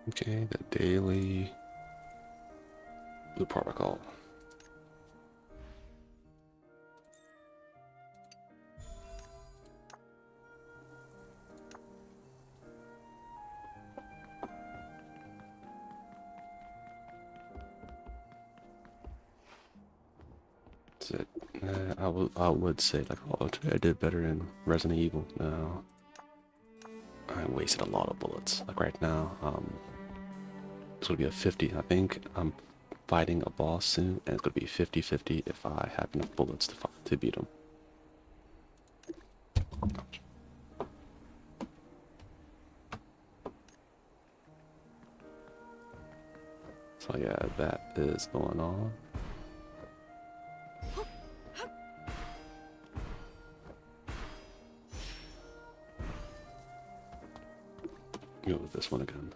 Okay, the daily blue protocol. That's it. I would say like, oh, today I did better in Resident Evil. No, I wasted a lot of bullets. Like right now, it's gonna be a 50. I think I'm fighting a boss soon, and it's gonna be 50-50 if I have enough bullets to beat him. So yeah, that is going on. Go with this one again.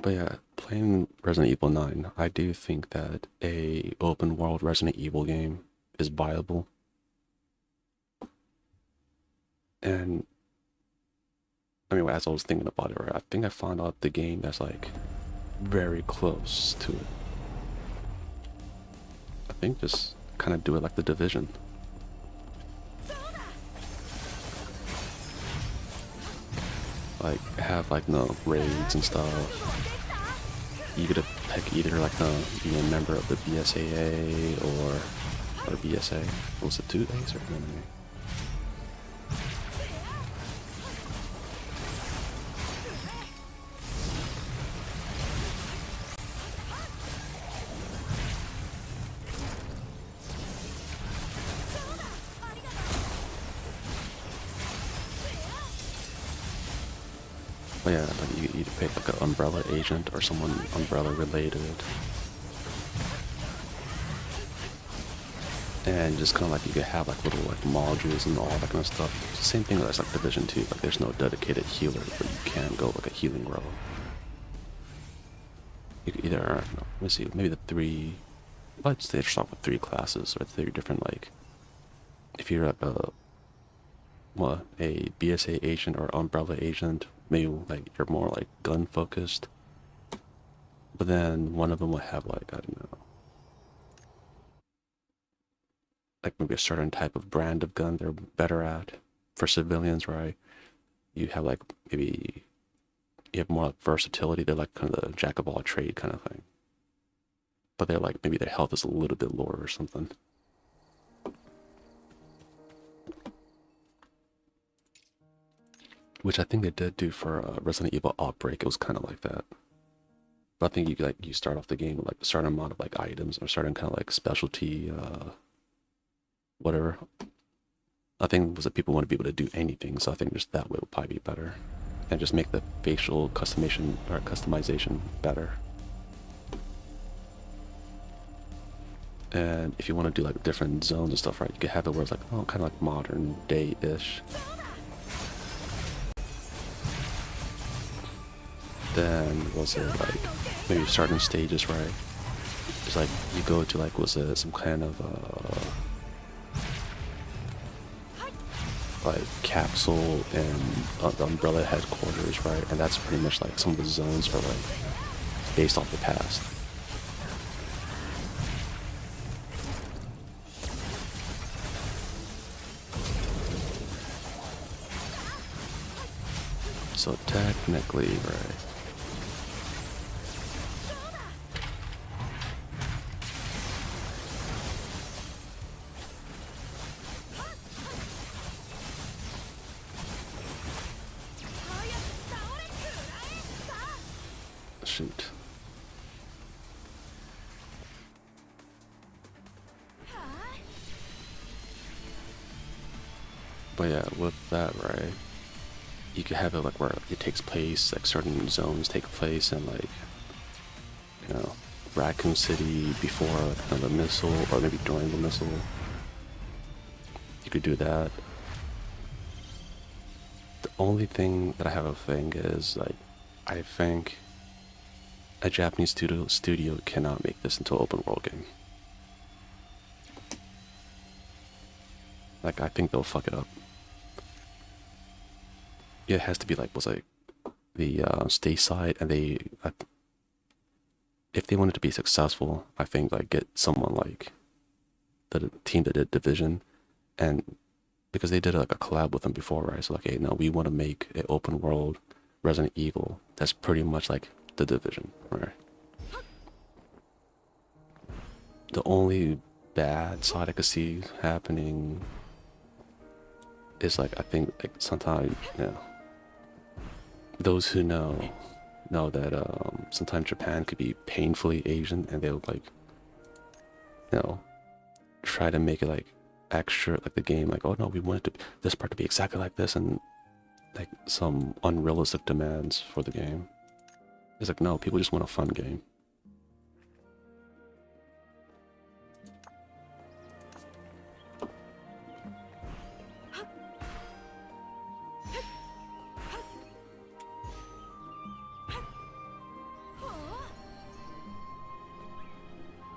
But yeah, playing Resident Evil 9, I do think that a open world Resident Evil game is viable. And I mean, as I was thinking about it, right, I think I found out the game that's like very close to it. I think just kind of do it like the Division. Like have like no raids and stuff. You get to pick either like be a member of the BSAA or BSA. Was it 2As or 1A? But yeah, like you pick like an umbrella agent or someone umbrella related. And just kind of like you could have like little like modules and all that kind of stuff. Same thing as like Division 2, like there's no dedicated healer, but you can go like a healing row. You could either, no, let me see, maybe the three, let's say start with 3 classes or 3 different like, if you're like a BSA agent or umbrella agent, maybe like you're more like gun focused. But then one of them will have like, I don't know, like maybe a certain type of brand of gun they're better at. For civilians, right? You have like maybe you have more like versatility. They're like kind of the jack of all trade kind of thing. But they're like maybe their health is a little bit lower or something. Which I think they did do for Resident Evil Outbreak. It was kind of like that. But I think you start off the game with like a certain amount of like items or certain kind of like specialty whatever. I think was that people want to be able to do anything, so I think just that way would probably be better. And just make the facial customization better. And if you want to do like different zones and stuff, right, you could have it where it's like, oh, kind of like modern day-ish. Then was it like maybe certain stages, right? It's like you go to like, was it some kind of like capsule and the Umbrella headquarters, right? And that's pretty much like some of the zones are like based off the past. So technically, right? Shoot. But yeah, with that, right, you could have it like where it takes place, like certain zones take place in like, you know, Raccoon City before like, the missile, or maybe during the missile. You could do that. The only thing that I have a thing is like, I think a Japanese studio cannot make this into an open world game. Like, I think they'll fuck it up. it has to be like was like the stay side, and if they wanted to be successful, I think like get someone like the team that did Division, and because they did like a collab with them before, right? So like, hey, no, we want to make an open world Resident Evil that's pretty much like the Division, right? The only bad side I could see happening is like I think like sometimes those who know that sometimes Japan could be painfully Asian, and they'll like you know try to make it like extra like the game like, oh no, we want it to this part to be exactly like this, and like some unrealistic demands for the game. It's like, no, people just want a fun game.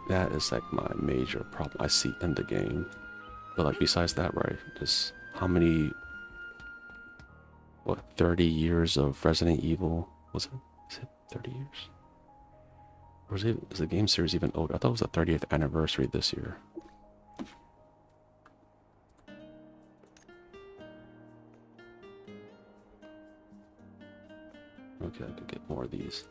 That is like my major problem I see in the game. But like besides that, right, just how many, what, 30 years of Resident Evil? Was it? Is it 30 years? Or is the game series even older? I thought it was the 30th anniversary this year. Okay, I could get more of these.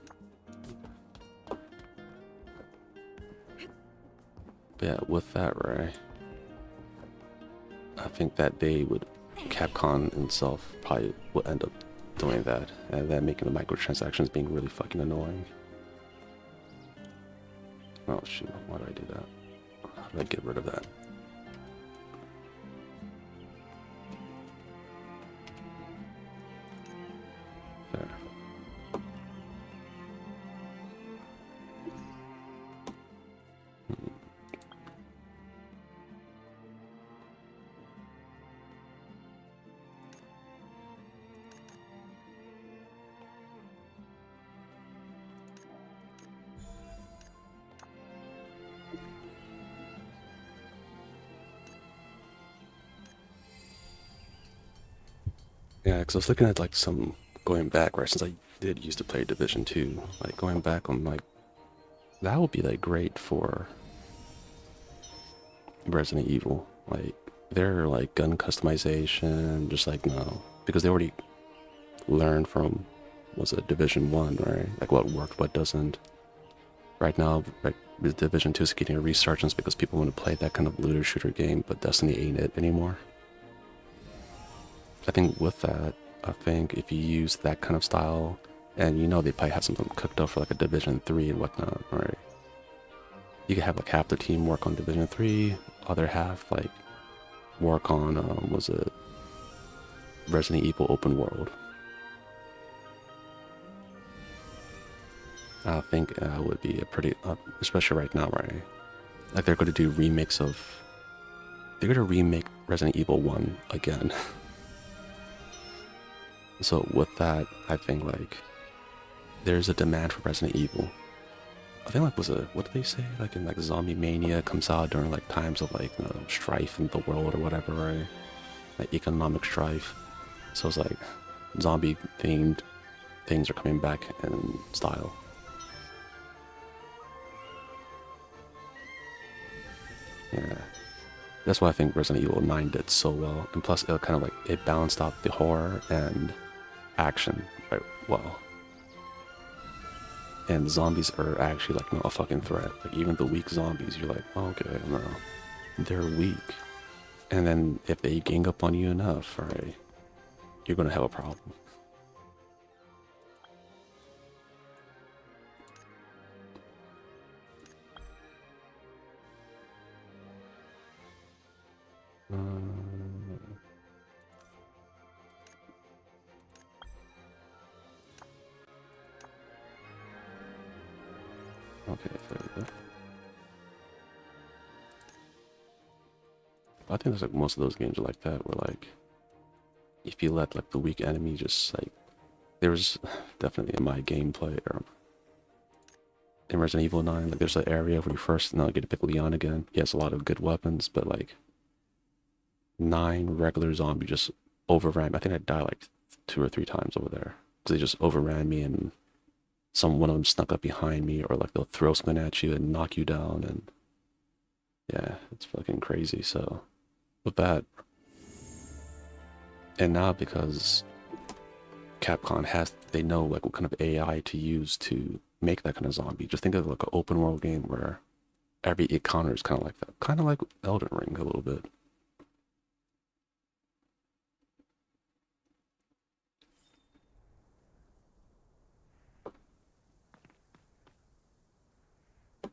But yeah, with that, right, I think that Capcom itself probably will end up doing that, and then making the microtransactions being really fucking annoying. Oh shoot, why did I do that? How did I get rid of that? There. Yeah, because I was looking at like some going back, right? Since I did used to play Division 2, like going back, I'm like, that would be like great for Resident Evil. Like their like gun customization, just like no, because they already learned from was it Division 1, right? Like what worked, what doesn't. Right now, like with Division 2 is getting a resurgence because people want to play that kind of looter shooter game, but Destiny ain't it anymore. I think with that, I think if you use that kind of style, and you know they probably have something cooked up for like a Division 3 and whatnot, right? You could have like half the team work on Division 3, other half like work on, was it Resident Evil open world. I think would be a pretty, especially right now, right? Like they're going to do remakes of, they're going to remake Resident Evil 1 again. So with that, I think like there's a demand for Resident Evil. I think like what did they say? Like in like Zombie Mania comes out during like times of like strife in the world or whatever, right? Like economic strife. So it's like zombie themed things are coming back in style. Yeah. That's why I think Resident Evil 9 did so well. And plus it kind of like it balanced out the horror and action right well. And zombies are actually like a fucking threat. Like even the weak zombies, you're like, oh, okay, no, they're weak. And then if they gang up on you enough, right, you're gonna have a problem. Okay, there we go. I think there's like most of those games are like that, where like if you let like the weak enemy just like, there was definitely in my gameplay or in Resident Evil 9, like there's an area where you first get to pick Leon again. He has a lot of good weapons, but like 9 regular zombies just overran. I think I died like 2 or 3 times over there. Because they just overran me, and one of them snuck up behind me, or like they'll throw something at you and knock you down, and yeah, it's fucking crazy. So with that, and now because Capcom they know like what kind of AI to use to make that kind of zombie. Just think of like an open world game where every encounter is kind of like that, kind of like Elden Ring a little bit.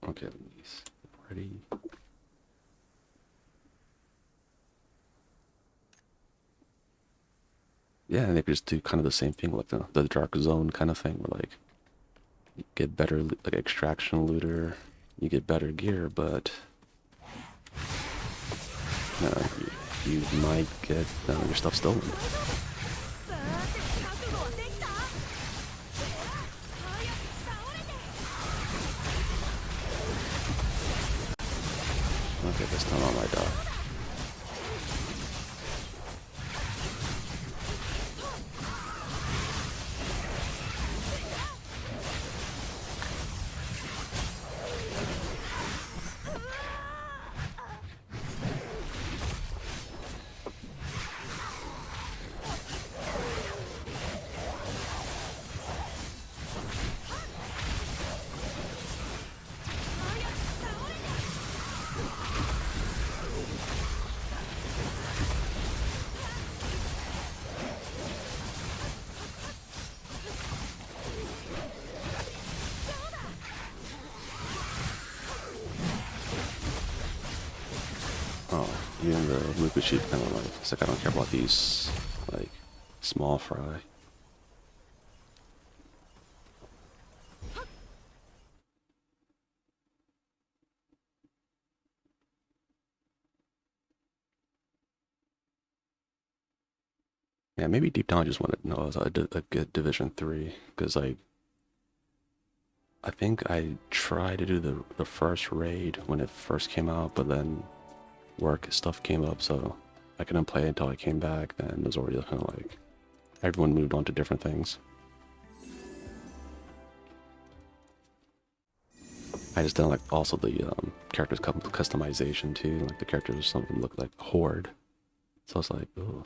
Okay, let me ready. Yeah, and they could just do kind of the same thing, like the dark zone kind of thing, where like you get better like extraction looter, you get better gear, but you might get your stuff stolen. Okay, this time I might die. Oh, even the Mukushi kind of like, it's like I don't care about these, like, small fry. Yeah, maybe deep down I just wanted to know if I did a good Division 3, because like, I think I tried to do the first raid when it first came out, but then work stuff came up, so I couldn't play until I came back. Then it was already kind of like everyone moved on to different things. I just didn't like also the characters customization too. Like the characters, some of them look like Horde, so it's like, oh.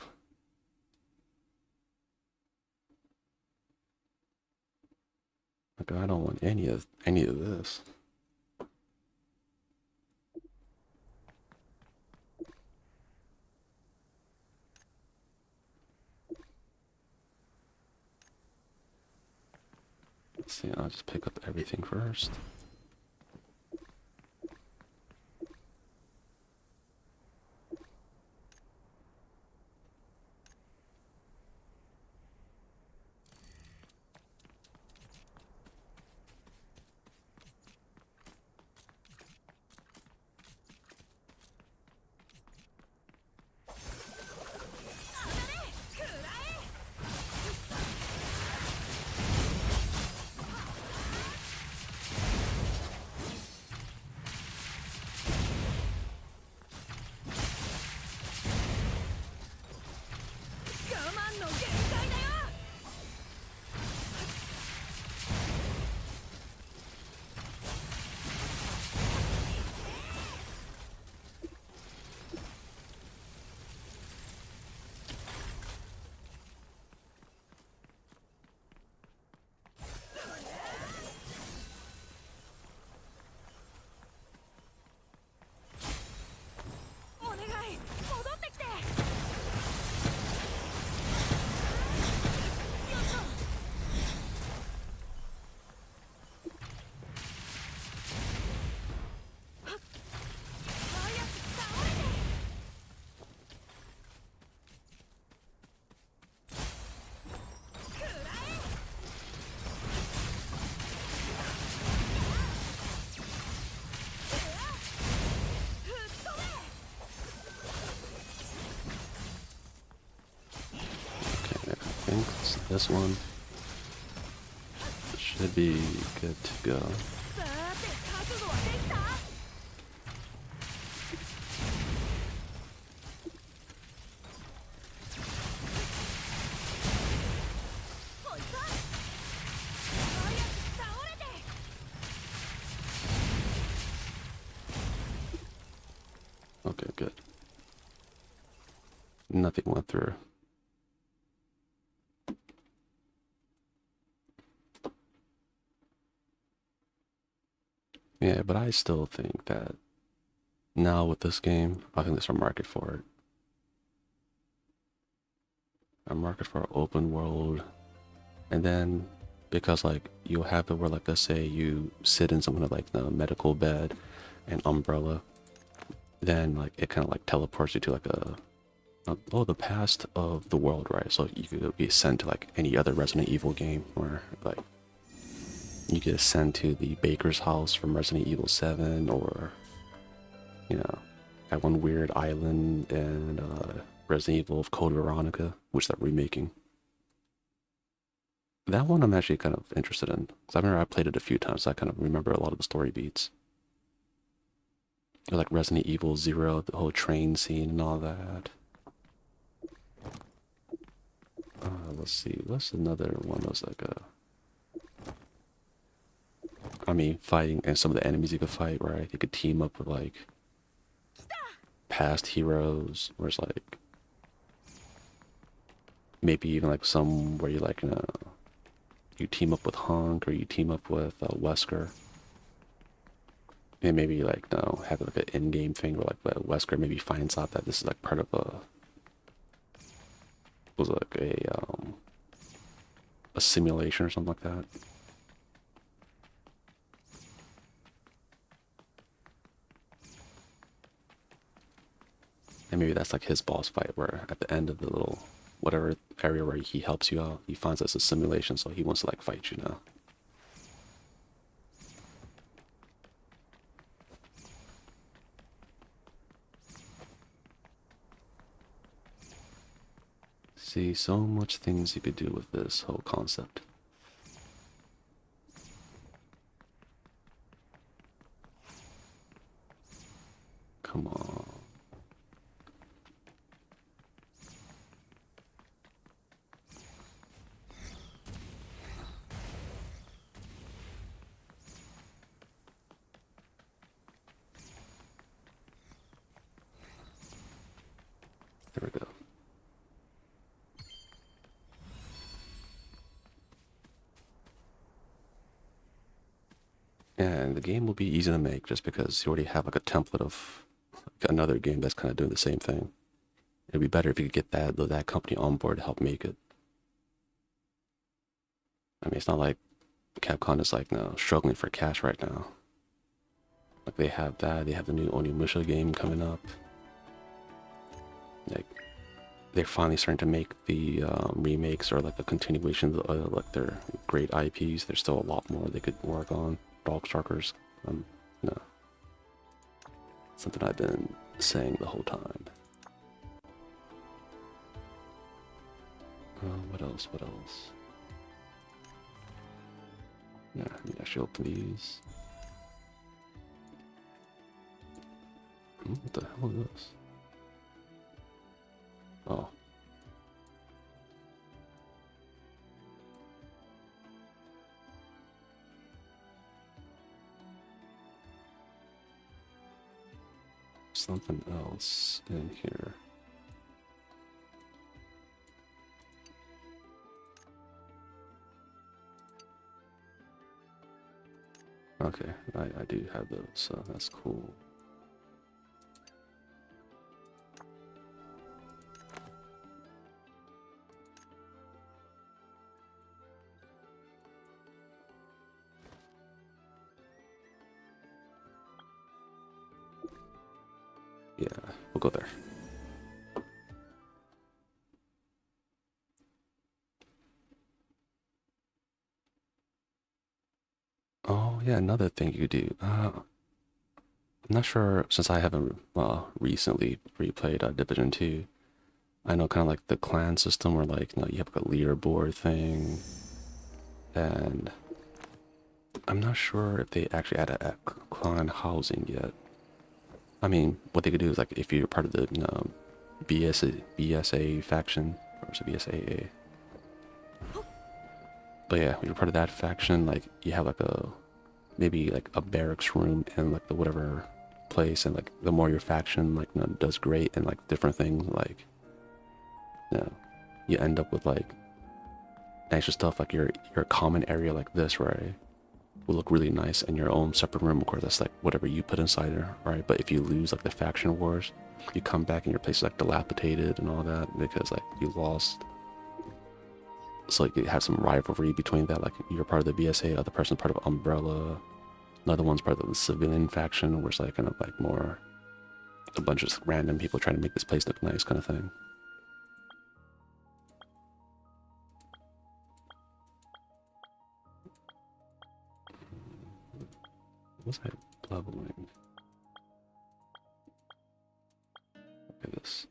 Like I don't want any of this. Let's see, I'll just pick up everything first. This one should be good to go. good. Nothing went through. Yeah, but I still think that now with this game, I think there's a market for it. A market for open world. And then because like you'll have it where like let's say you sit in some kind of like the medical bed and umbrella, then like it kind of like teleports you to like oh, the past of the world, right? So you could be sent to like any other Resident Evil game, or like you get sent to the baker's house from Resident Evil 7, or you know, that one weird island in Resident Evil of Code Veronica, which they're remaking. That one I'm actually kind of interested in, because I remember I played it a few times, so I kind of remember a lot of the story beats. Or like Resident Evil 0, the whole train scene and all that. Let's see, what's another one that was like I mean, fighting and some of the enemies you could fight, right? You could team up with like past heroes, where it's like maybe even like some where you like, you team up with Hunk or you team up with Wesker. And maybe like, have like an in-game thing where like Wesker maybe finds out that this is like part of was like a simulation or something like that. And maybe that's like his boss fight, where at the end of the little whatever area where he helps you out, he finds it's a simulation, so he wants to like fight you now. See, so much things you could do with this whole concept. Come on. There we go. And the game will be easy to make just because you already have like a template of like another game that's kind of doing the same thing. It'd be better if you could get that company on board to help make it. I mean, it's not like Capcom is like struggling for cash right now. Like they have that, they have the new Onimusha game coming up. Like they're finally starting to make the remakes or like the continuation of like their great IPs. There's still a lot more they could work on. Darkstalkers, no, something I've been saying the whole time. What else? What else? Yeah, I mean, actually open these. What the hell is this? Oh. Something else in here. Okay, I do have those, so that's cool. Yeah, we'll go there. Oh yeah, another thing you do. I'm not sure, since I haven't recently replayed Division 2. I know kind of like the clan system where like you have like a leaderboard thing, and I'm not sure if they actually added a clan housing yet. I mean, what they could do is like if you're part of the BSA faction, or is it BSAA? But yeah, when you're part of that faction, like you have like maybe like a barracks room and like the whatever place, and like the more your faction like does great and like different things, like you end up with like extra stuff like your common area like this, right? Will look really nice in your own separate room. Of course, that's like whatever you put inside there, right? But if you lose like the faction wars, you come back and your place is like dilapidated and all that because like you lost. So like you have some rivalry between that, like you're part of the BSA, other person's part of Umbrella, another one's part of the civilian faction, where it's like kind of like more a bunch of random people trying to make this place look nice kind of thing. What's I leveling? Look at this.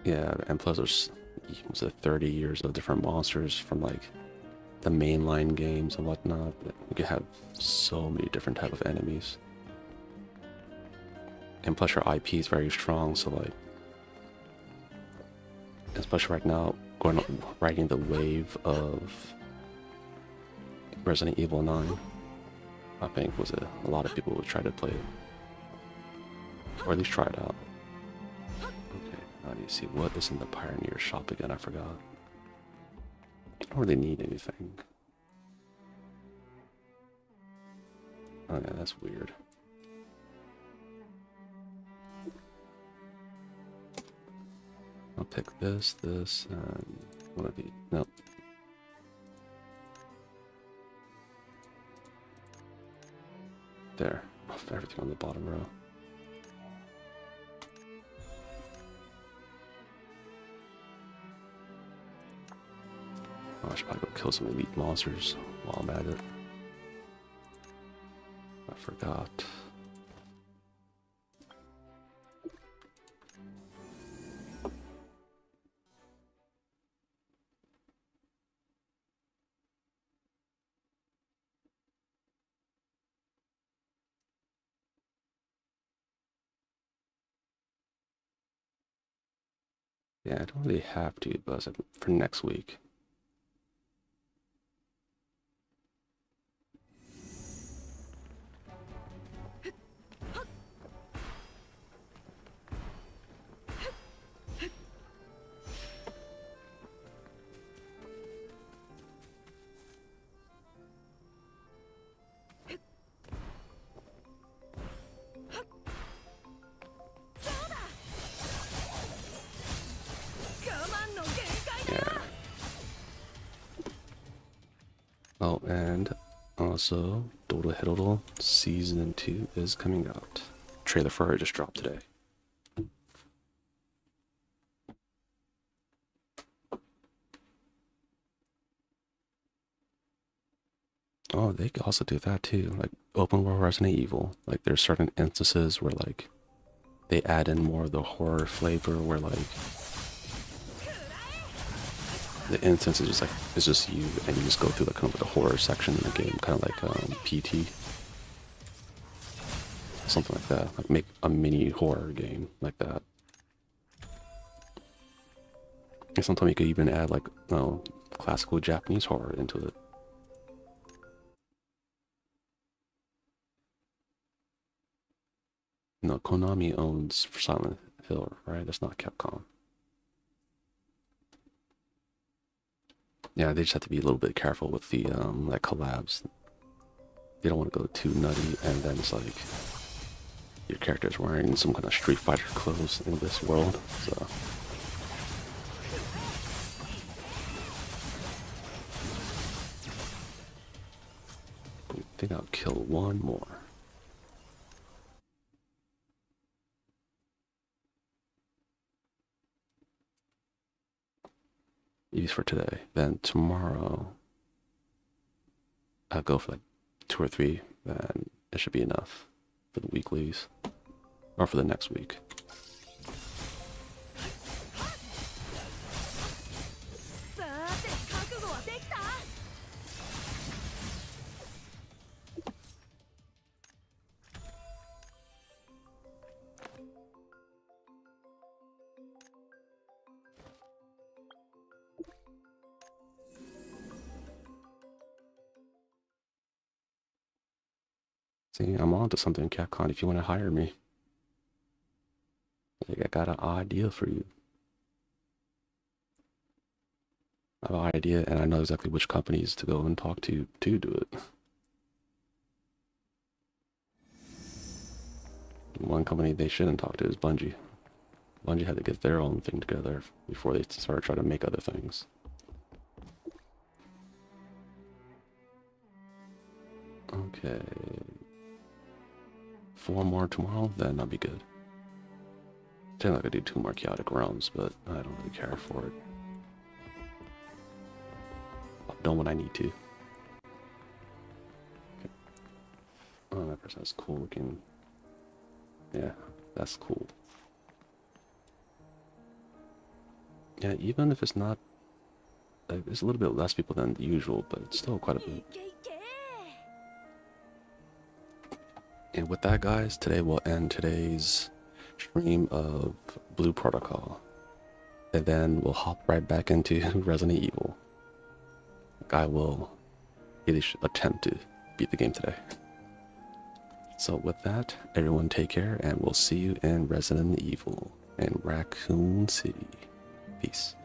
Yeah, and plus there's was it 30 years of different monsters from like the mainline games and whatnot. You could have so many different type of enemies. And plus your IP is very strong, so like, especially right now, riding the wave of Resident Evil 9, I think was a lot of people would try to play it, or at least try it out. Okay, now I need to see what is in the Pioneer shop again. I forgot. I don't really need anything. Oh yeah, that's weird. I'll pick this, and one of these. Nope. There. Everything on the bottom row. Oh, I should probably go kill some elite monsters while I'm at it. I forgot. Yeah, I don't really have to, but it's like for next week. Yeah. Oh, and also, Noodle Season 2 is coming out. Trailer for it just dropped today. Oh, they could also do that too. Like open world Resident Evil. Like there's certain instances where like they add in more of the horror flavor where like the instance is just like it's just you and you just go through like kind of the horror section in the game, kind of like PT. Something like that. Like make a mini horror game like that. And sometimes you could even add like classical Japanese horror into it. No, Konami owns Silent Hill, right? That's not Capcom. Yeah, they just have to be a little bit careful with the like collabs. They don't want to go too nutty, and then it's like your character's wearing some kind of Street Fighter clothes in this world. So I think I'll kill one more. Use for today. Then tomorrow I'll go for like 2 or 3, then it should be enough for the weeklies. Or for the next week. See, I'm on to something, Capcom, if you want to hire me. Like, I got an idea for you. I have an idea, and I know exactly which companies to go and talk to do it. One company they shouldn't talk to is Bungie. Bungie had to get their own thing together before they started trying to make other things. Okay. 4 more tomorrow, then I'll be good. Technically, I could do 2 more chaotic realms, but I don't really care for it. I'll done when I need to. Okay. Oh, that person is cool looking. Yeah, that's cool. Yeah, even if it's not, like, there's a little bit less people than usual, but it's still quite a bit. And with that, guys, today we'll end today's stream of Blue Protocol. And then we'll hop right back into Resident Evil. I will really attempt to beat the game today. So with that, everyone take care, and we'll see you in Resident Evil in Raccoon City. Peace.